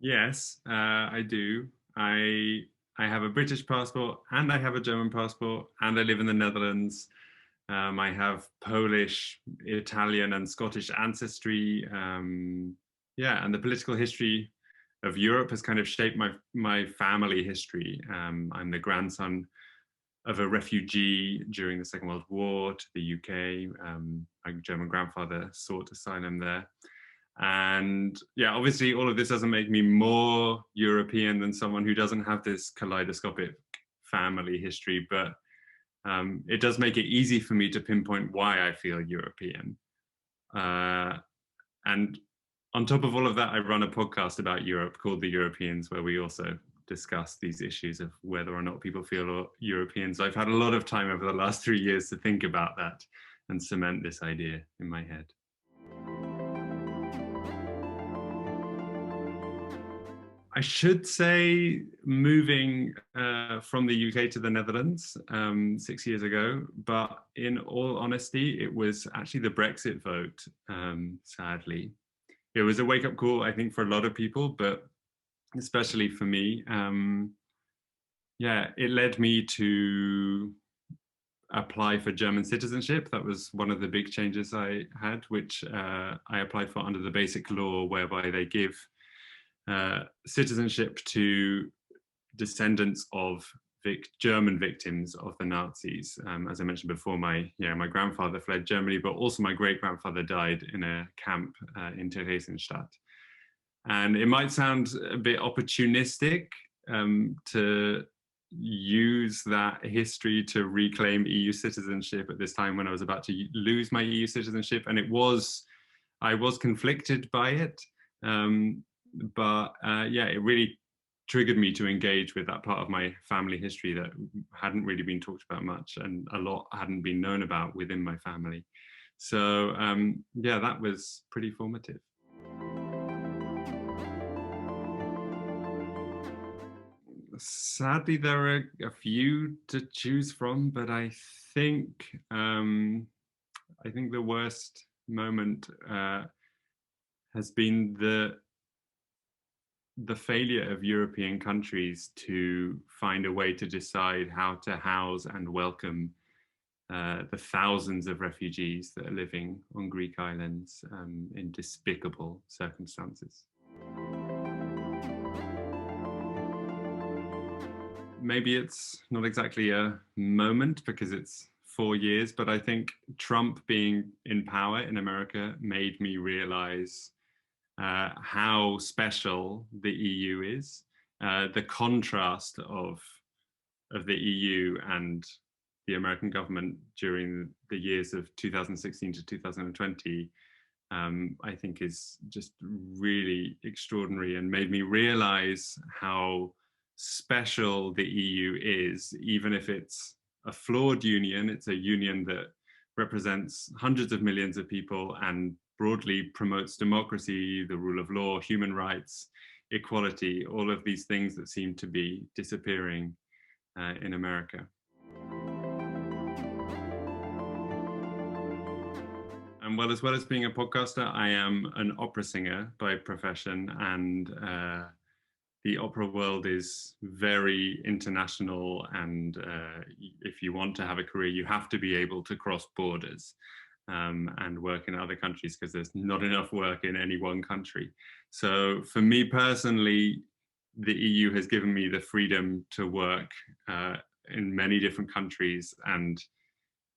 Yes, I do. I have a British passport and I have a German passport and I live in the Netherlands. I have Polish, Italian, and Scottish ancestry. Yeah, and the political history of Europe has kind of shaped my family history. I'm the grandson of a refugee during the Second World War to the UK. My German grandfather sought asylum there. And yeah, obviously, all of this doesn't make me more European than someone who doesn't have this kaleidoscopic family history, but it does make it easy for me to pinpoint why I feel European. Uh, and on top of all of that, I run a podcast about Europe called The Europeans, where we also discuss these issues of whether or not people feel Europeans. I've had a lot of time over the last 3 years to think about that and cement this idea in my head. I should say moving from the UK to the Netherlands 6 years ago, but in all honesty, it was actually the Brexit vote, sadly. It was a wake-up call, I think, for a lot of people, but especially for me. Yeah, it led me to apply for German citizenship. That was one of the big changes I had, which I applied for under the basic law, whereby they give citizenship to descendants of German victims of the Nazis. As I mentioned before, my grandfather fled Germany, but also my great grandfather died in a camp in Theresienstadt. And it might sound a bit opportunistic to use that history to reclaim EU citizenship at this time when I was about to lose my EU citizenship, and I was conflicted by it. But yeah, it really triggered me to engage with that part of my family history that hadn't really been talked about much, and a lot hadn't been known about within my family. So yeah, that was pretty formative. Sadly, there are a few to choose from, but I think the worst moment has been the failure of European countries to find a way to decide how to house and welcome the thousands of refugees that are living on Greek islands in despicable circumstances. Maybe it's not exactly a moment because it's 4 years, but I think Trump being in power in America made me realize how special the EU is. The contrast of the EU and the American government during the years of 2016 to 2020, I think is just really extraordinary and made me realize how special the EU is, even if it's a flawed union. It's a union that represents hundreds of millions of people and broadly promotes democracy, the rule of law, human rights, equality, all of these things that seem to be disappearing in America. And well as being a podcaster, I am an opera singer by profession, and the opera world is very international. And if you want to have a career, you have to be able to cross borders and work in other countries because there's not enough work in any one country. So for me personally, the EU has given me the freedom to work in many different countries, and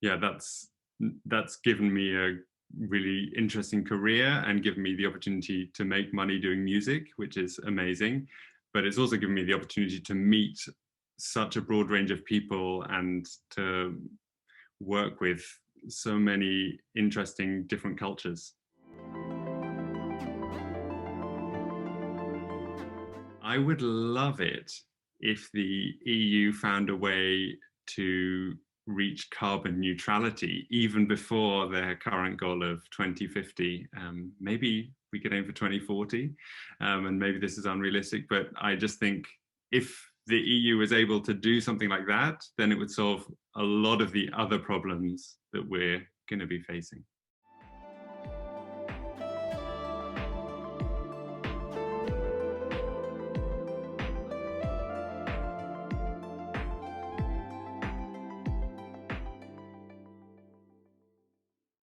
yeah, that's given me a really interesting career and given me the opportunity to make money doing music, which is amazing. But it's also given me the opportunity to meet such a broad range of people and to work with so many interesting different cultures. I would love it if the EU found a way to reach carbon neutrality even before their current goal of 2050. Maybe we could aim for 2040, and maybe this is unrealistic, but I just think if the EU is able to do something like that, then it would solve a lot of the other problems that we're going to be facing.